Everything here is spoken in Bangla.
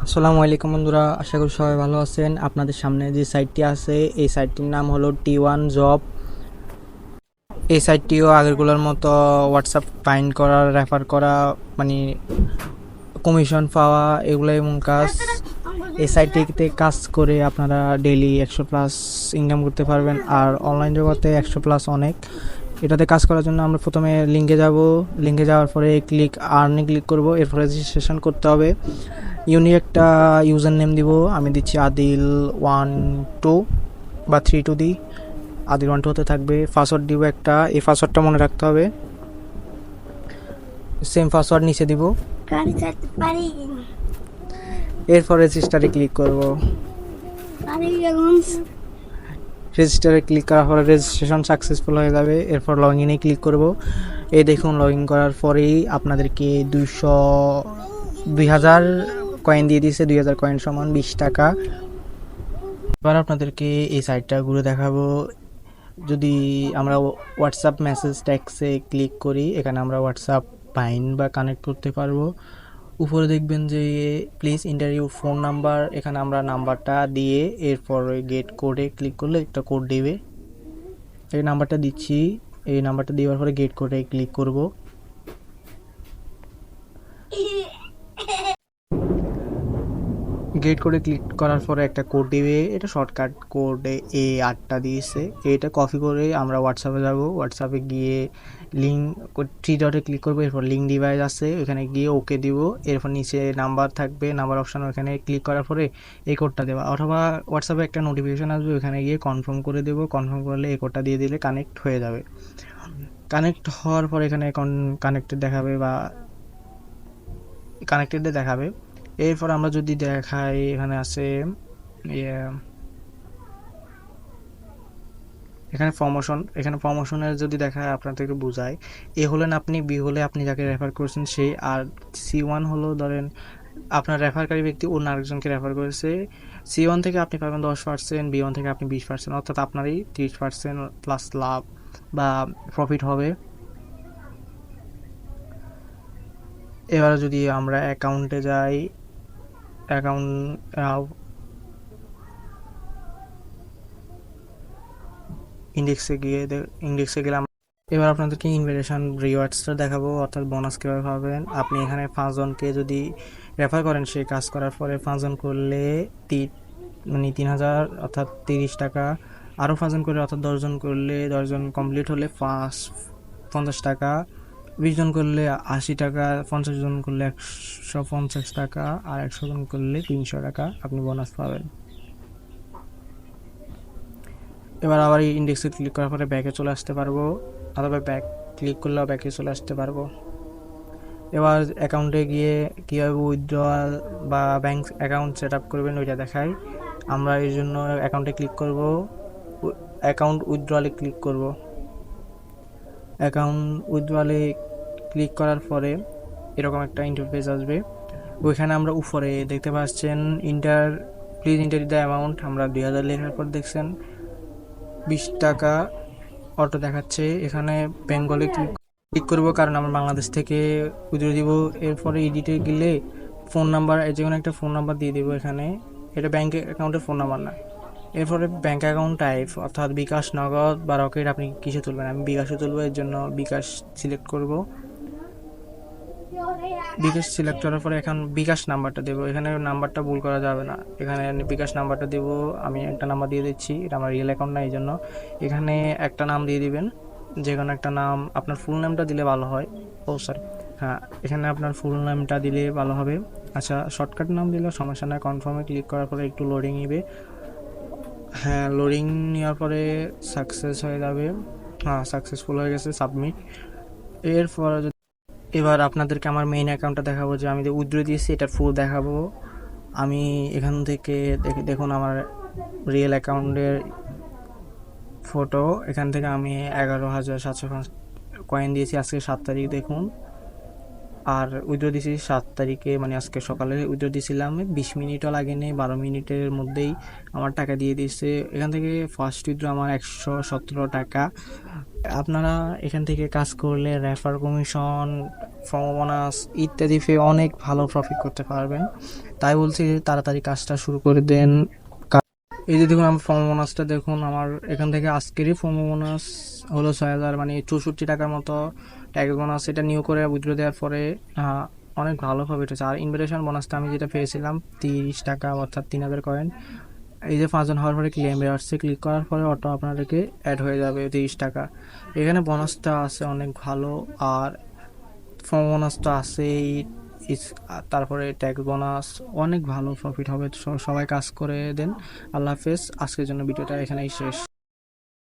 আসসালামু আলাইকুম বন্ধুরা, আশা করি সবাই ভালো আছেন। আপনাদের সামনে যে সাইটটি আছে এই সাইটটির নাম হলো T1 জব। এই সাইটটিও আগেরগুলোর মতো হোয়াটসঅ্যাপ ফাইন্ড করা, রেফার করা, মানে কমিশন পাওয়া এগুলোই মূল কাজ। এই সাইটটিতে কাজ করে আপনারা ডেইলি 100+ ইনকাম করতে পারবেন। আর অনলাইন জগতে 100+ অনেক। এটাতে কাজ করার জন্য আমরা প্রথমে লিঙ্কে যাব। লিঙ্কে যাওয়ার পরে আর্নে ক্লিক করব। এরপর রেজিস্ট্রেশন করতে হবে। ইউনিক একটা ইউজার নেম দিব। আমি দিচ্ছি আদিল 12 বা 32 দিই। আদিল 12 হতে থাকবে। পাসওয়ার্ড দিব একটা, এই পাসওয়ার্ডটা মনে রাখতে হবে। সেম পাসওয়ার্ড নিচে দিব। এরপর রেজিস্টারে ক্লিক করব। রেজিস্টারে ক্লিক করার পরে রেজিস্ট্রেশন সাকসেসফুল হয়ে যাবে। এরপর লগ ইনে ক্লিক করব। এই দেখুন, লগ ইন করার পরেই আপনাদেরকে 2000 কয়েন দিয়ে দিয়েছে। 2000 কয়েন সমান 20 টাকা। এবার আপনাদেরকে এই সাইটটা ঘুরে দেখাবো। যদি আমরা হোয়াটসঅ্যাপ মেসেজ ট্যাক্সে ক্লিক করি, এখানে আমরা হোয়াটসঅ্যাপ বাইন্ড বা কানেক্ট করতে পারবো। উপরে দেখবেন যে please enter your phone number, এখানে আমরা নাম্বারটা দিয়ে এরপর ওই গেট কোডে ক্লিক করলে একটা কোড দেবে। এই নাম্বারটা দিচ্ছি। এই নাম্বারটা দেওয়ার পরে গেট কোডে ক্লিক করব। গেট কোডে ক্লিক করার পরে একটা কোড দিবে। এটা শর্টকাট কোডে A8টা দিয়েছে। এটা কপি করে আমরা হোয়াটসঅ্যাপে যাব। হোয়াটসঅ্যাপে গিয়ে লিঙ্ক 3 ডটে ক্লিক করবো। এরপর লিঙ্ক ডিভাইস আছে, ওখানে গিয়ে ওকে দিব। এরপর নিচে নাম্বার থাকবে, নাম্বার অপশান, ওখানে ক্লিক করার পরে এই কোডটা দেওয়া, অথবা হোয়াটসঅ্যাপে একটা নোটিফিকেশান আসবে, ওখানে গিয়ে কনফার্ম করে দেবো। কনফার্ম করলে এই কোডটা দিয়ে দিলে কানেক্ট হয়ে যাবে। কানেক্ট হওয়ার পর এখানে কানেক্টেড দেখাবে বা কানেক্টেড দেখাবে। এরপর আমরা যদি দেখাই, এখানে আছে এখানে প্রমোশন। এখানে প্রমোশনের যদি দেখায় আপনাদেরকে বোঝায়, এ হলেন আপনি, বি হলে আপনি যাকে রেফার করছেন সেই, আর C1 হলো ধরেন আপনার রেফারকারী ব্যক্তি অন্য আরেকজনকে রেফার করেছে। C1 থেকে আপনি পাবেন 10%, B1 থেকে আপনি 20%, অর্থাৎ আপনারই 30% প্লাস লাভ বা প্রফিট হবে। এবার যদি আমরা অ্যাকাউন্টে যাই, অ্যাকাউন্ট ইন্ডেক্সে গেলে এবার আপনাদেরকে ইনভিটেশন রিওয়ার্ডসটা দেখাবো, অর্থাৎ বোনাস কীভাবে পাবেন। আপনি এখানে 5 জনকে যদি রেফার করেন, সেই কাজ করার পরে 5 জন করলে 3000, অর্থাৎ 30 টাকা। আরও 5 জন করলে, অর্থাৎ 10 জন করলে, 10 জন কমপ্লিট হলে 50 টাকা। 20 জন করলে 80 টাকা। 50 জন করলে 150 টাকা। আর 100 জন করলে 300 টাকা আপনি বোনাস পাবেন। এবার আবার এই ইন্ডেক্সে ক্লিক করার পরে ব্যাকে চলে আসতে পারবো, অথবা ব্যাক ক্লিক করলেও ব্যাকে চলে আসতে পারবো। এবার অ্যাকাউন্টে গিয়ে কীভাবে উইথড্রয়াল বা ব্যাঙ্ক অ্যাকাউন্ট সেট আপ করবেন ওইটা দেখাই। আমরা এর জন্য অ্যাকাউন্টে ক্লিক করব, অ্যাকাউন্ট উইথড্রয়ালে ক্লিক করব। অ্যাকাউন্ট উইথড্রয়ালে ক্লিক করার পরে এরকম একটা ইন্টারফেস আসবে। ওইখানে আমরা উপরে দেখতে পাচ্ছেন প্লিজ ইন্টার দ্য অ্যামাউন্ট। আমরা 2000 লেখার পর দেখছেন 20 টাকা অটো দেখাচ্ছে। এখানে বেঙ্গলে ক্লিক করব, কারণ আমরা বাংলাদেশ থেকে উইথড্র দিব। এরপরে এডিটে গেলে ফোন নাম্বার, যে কোনো একটা ফোন নাম্বার দিয়ে দেবো এখানে। এটা ব্যাঙ্ক অ্যাকাউন্টের ফোন নাম্বার না। এরপরে ব্যাঙ্ক অ্যাকাউন্ট টাইপ, অর্থাৎ বিকাশ, নগদ বা রকেট, আপনি কিসে তুলবেন। আমি বিকাশে তুলবো, এর জন্য বিকাশ সিলেক্ট করব। বিকাশ সিলেক্ট করার পরে এখন বিকাশ নাম্বারটা দেবো। এখানে নাম্বারটা ভুল করা যাবে না, এখানে বিকাশ নাম্বারটা দেবো। আমি একটা নাম্বার দিয়ে দিচ্ছি, এটা আমার রিয়েল অ্যাকাউন্ট না, এই জন্য এখানে একটা নাম দিয়ে দিবেন, যে কোনো একটা নাম। আপনার ফুল নামটা দিলে ভালো হয়। সরি, হ্যাঁ, এখানে আপনার ফুল নামটা দিলে ভালো হবে। আচ্ছা, শর্টকাট নাম দিলেও সমস্যা নয়। কনফার্মে ক্লিক করার পরে একটু লোডিং নেবে। হ্যাঁ, লোডিং নেওয়ার পরে সাকসেস হয়ে যাবে। হ্যাঁ, সাকসেসফুল হয়ে গেছে, সাবমিট। এরপর এবার আপনাদেরকে আমার মেইন অ্যাকাউন্টটা দেখাবো, যে আমি যে উইথড্র দিয়েছি এটার ফুল দেখাবো। আমি এখান থেকে দেখুন আমার রিয়েল অ্যাকাউন্টের ফটো। এখান থেকে আমি 11,705 কয়েন দিয়েছি আজকে 7 তারিখ, দেখুন। আর উইথড্র দিয়েছি 7 তারিখে, মানে আজকে সকালে উইথড্র দিয়েছিলাম। 20 মিনিটও লাগেনি, 12 মিনিটের মধ্যেই আমার টাকা দিয়ে দিয়েছে। এখান থেকে ফার্স্ট উইথড্র আমার 117 টাকা। আপনারা এখান থেকে কাজ করলে রেফার কমিশন, বোনাস ইত্যাদি পেয়ে অনেক ভালো প্রফিট করতে পারবেন। তাই বলছি যে তাড়াতাড়ি কাজটা শুরু করে দেন। এই যে দেখুন আমার ফর্ম বোনাসটা দেখুন, আমার এখান থেকে আজকেরই ফর্ম বোনাস হলো 6,000, মানে 64 টাকার মতো ট্যাক্স বোনাস। এটা নিউ করে উইথড্র দেওয়ার পরে অনেক ভালো প্রফিট হয়েছে। আর ইনভিটেশন বোনাসটা আমি যেটা পেয়েছিলাম 30 টাকা, অর্থাৎ 3,000 কয়েন। এই যে 5 জন হওয়ার পরে ক্লেমে আসছে, ক্লিক করার পরে অটো আপনাদেরকে অ্যাড হয়ে যাবে 30 টাকা। এখানে বোনাসটা আছে অনেক ভালো। আর ফর্ম বোনাস তো আছেই, তারপরে ট্যাক্স বোনাস, অনেক ভালো প্রফিট হবে। সবাই কাজ করে দেন। আল্লাহ হাফেজ। আজকের জন্য ভিডিওটা এখানেই শেষ।